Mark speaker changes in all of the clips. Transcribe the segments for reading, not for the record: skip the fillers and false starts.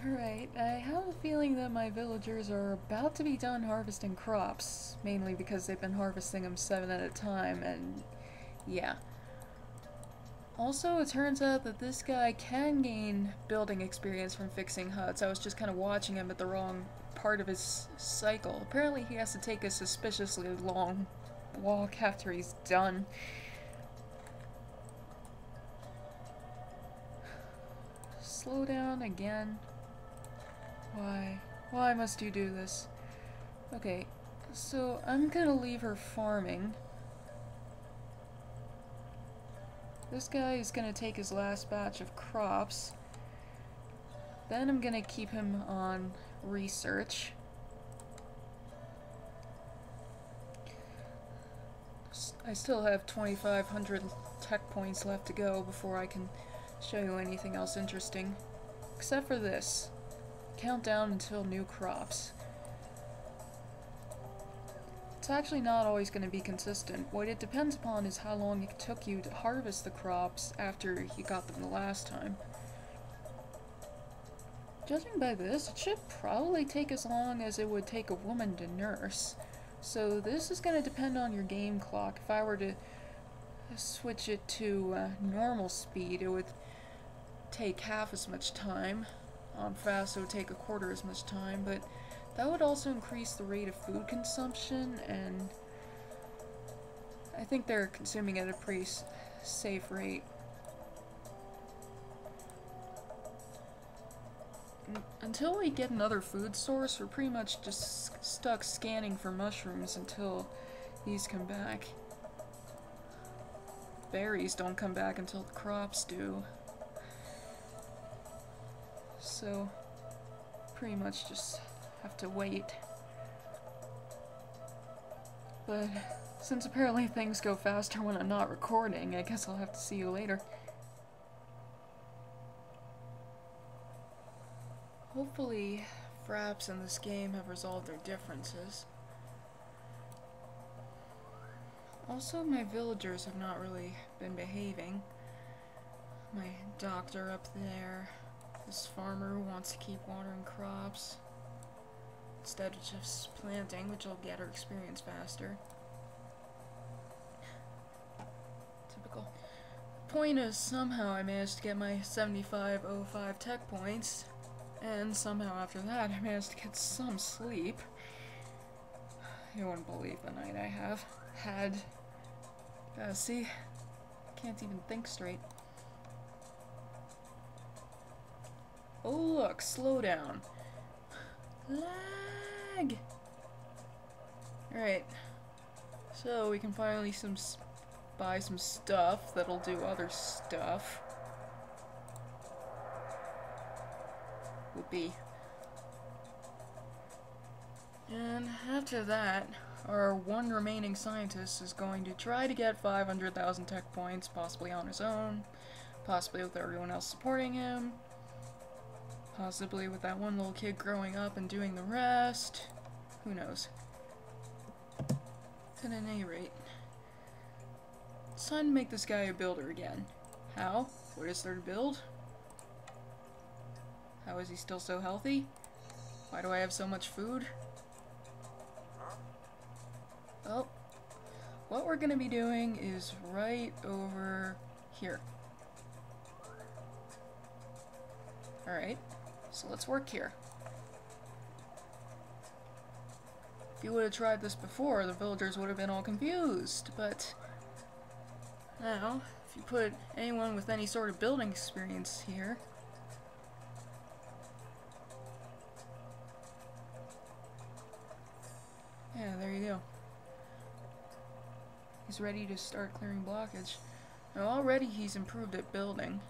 Speaker 1: Alright, I have a feeling that my villagers are about to be done harvesting crops, mainly because they've been harvesting them 7 at a time, and yeah. Also, it turns out that this guy can gain building experience from fixing huts. I was just kind of watching him at the wrong part of his cycle. Apparently he has to take a suspiciously long walk after he's done. Slow down again. Why? Why must you do this? Okay, so I'm gonna leave her farming. This guy is gonna take his last batch of crops. Then I'm gonna keep him on research. I still have 2,500 tech points left to go before I can show you anything else interesting. Except for this. Countdown until new crops. It's actually not always going to be consistent. What it depends upon is how long it took you to harvest the crops after you got them the last time. Judging by this, it should probably take as long as it would take a woman to nurse. So this is going to depend on your game clock. If I were to switch it to normal speed, it would take half as much time. On fast, it would take a quarter as much time, but that would also increase the rate of food consumption, and I think they're consuming at a pretty safe rate. Until we get another food source, we're pretty much just stuck scanning for mushrooms until these come back. Berries don't come back until the crops do. So, pretty much just have to wait. But since apparently things go faster when I'm not recording, I guess I'll have to see you later. Hopefully, Fraps in this game have resolved their differences. Also, my villagers have not really been behaving. My doctor up there, this farmer who wants to keep watering crops instead of just planting, which will get her experience faster. Typical. Point is, somehow I managed to get my 7505 tech points, and somehow after that I managed to get some sleep. You wouldn't believe the night I have had. See? Can't even think straight. Oh look, slow down. Lag! Alright. So we can finally buy some stuff that'll do other stuff. Would be. And after that, our one remaining scientist is going to try to get 500,000 tech points, possibly on his own, possibly with everyone else supporting him, possibly with that one little kid growing up and doing the rest. Who knows? At any rate, it's time to make this guy a builder again. How? What is there to build? How is he still so healthy? Why do I have so much food? Well, what we're gonna be doing is right over here. Alright, so let's work here. If you would have tried this before, the villagers would have been all confused, but now, if you put anyone with any sort of building experience here, yeah, there you go. He's ready to start clearing blockage. Now already he's improved at building.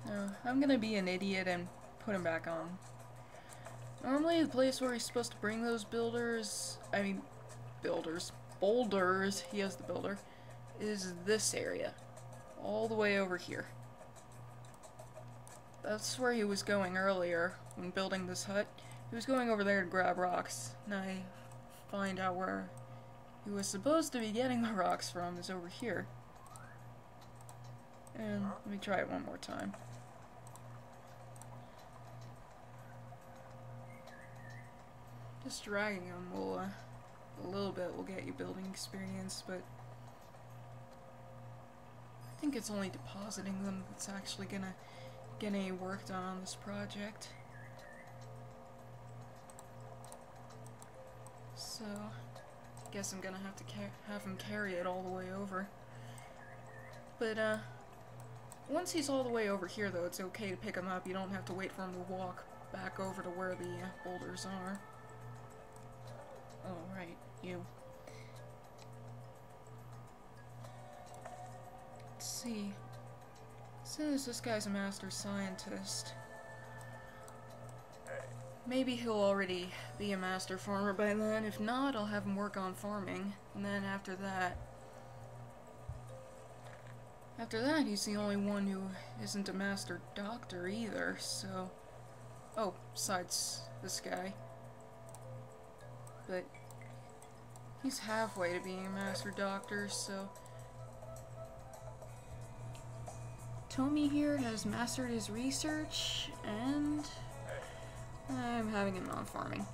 Speaker 1: Now, I'm gonna be an idiot and put him back on. Normally the place where he's supposed to bring those boulders, he has the builder, is this area. All the way over here. That's where he was going earlier when building this hut. He was going over there to grab rocks, and I find out where he was supposed to be getting the rocks from is over here. And let me try it one more time. Just dragging them will, a little bit will get you building experience, but I think it's only depositing them that's actually gonna get any work done on this project. So, I guess I'm gonna have to have him carry it all the way over. But, once he's all the way over here, though, it's okay to pick him up. You don't have to wait for him to walk back over to where the boulders are. Oh, right, you. Let's see. Since this guy's a master scientist, maybe he'll already be a master farmer by then. If not, I'll have him work on farming. And then after that, he's the only one who isn't a master doctor either, so... Oh, besides this guy. But he's halfway to being a master doctor, so... Tomy here has mastered his research, and I'm having him on farming.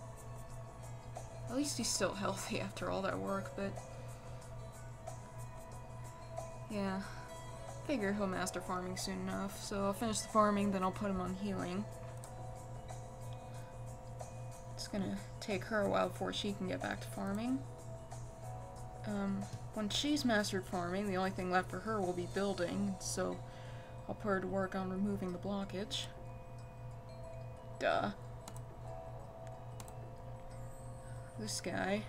Speaker 1: At least he's still healthy after all that work, but... yeah. Figure he'll master farming soon enough, so I'll finish the farming, then I'll put him on healing. It's gonna take her a while before she can get back to farming. When she's mastered farming, the only thing left for her will be building, so I'll put her to work on removing the blockage. Duh. This guy.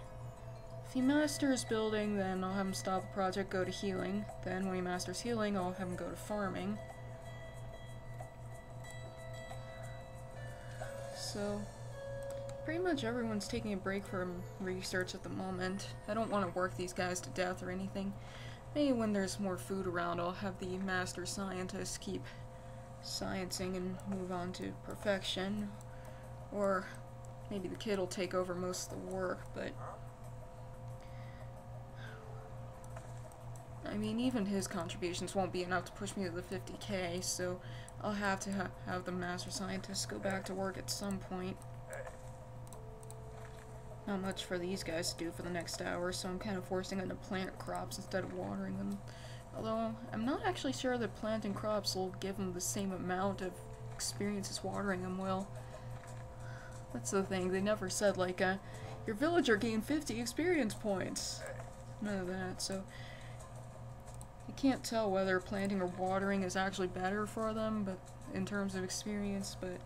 Speaker 1: If he masters building, then I'll have him stop the project, go to healing. Then when he masters healing, I'll have him go to farming. So, pretty much everyone's taking a break from research at the moment. I don't want to work these guys to death or anything. Maybe when there's more food around, I'll have the master scientists keep sciencing and move on to perfection. Or maybe the kid will take over most of the work, but... I mean, even his contributions won't be enough to push me to the 50k, so I'll have to have the master scientists go back to work at some point. Not much for these guys to do for the next hour, so I'm kind of forcing them to plant crops instead of watering them. Although, I'm not actually sure that planting crops will give them the same amount of experience as watering them will. That's the thing, they never said, like, your villager gained 50 experience points. None of that, so... you can't tell whether planting or watering is actually better for them, but in terms of experience, but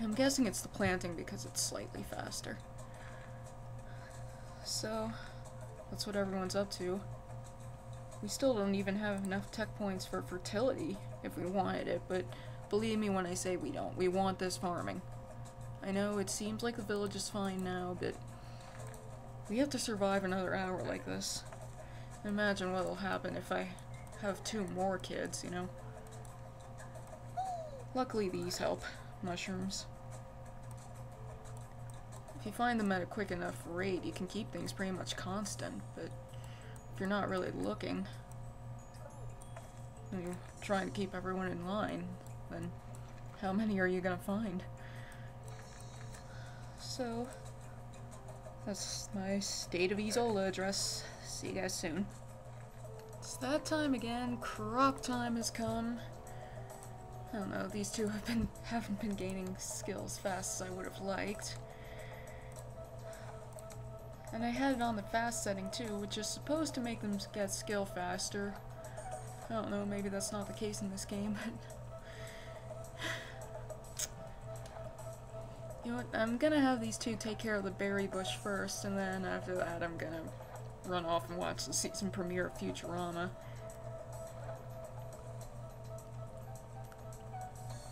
Speaker 1: I'm guessing it's the planting because it's slightly faster. So, that's what everyone's up to. We still don't even have enough tech points for fertility if we wanted it, but believe me when I say we don't. We want this farming. I know it seems like the village is fine now, but we have to survive another hour like this. Imagine what'll happen if I have 2 more kids, you know? Luckily these help. Mushrooms. If you find them at a quick enough rate, you can keep things pretty much constant, but if you're not really looking, and you're trying to keep everyone in line, then how many are you gonna find? So, that's my State of Isola address. See you guys soon. It's that time again. Crop time has come. I don't know, these two haven't been gaining skills fast as I would have liked. And I had it on the fast setting too, which is supposed to make them get skill faster. I don't know, maybe that's not the case in this game, but... you know what, I'm gonna have these two take care of the berry bush first, and then after that I'm gonna run off and watch the season premiere of Futurama.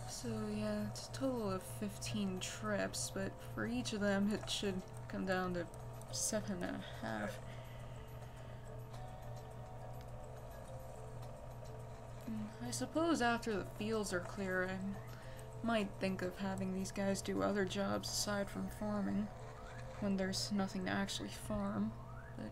Speaker 1: So yeah, it's a total of 15 trips, but for each of them it should come down to 7.5. I suppose after the fields are clear, I might think of having these guys do other jobs aside from farming, when there's nothing to actually farm, but...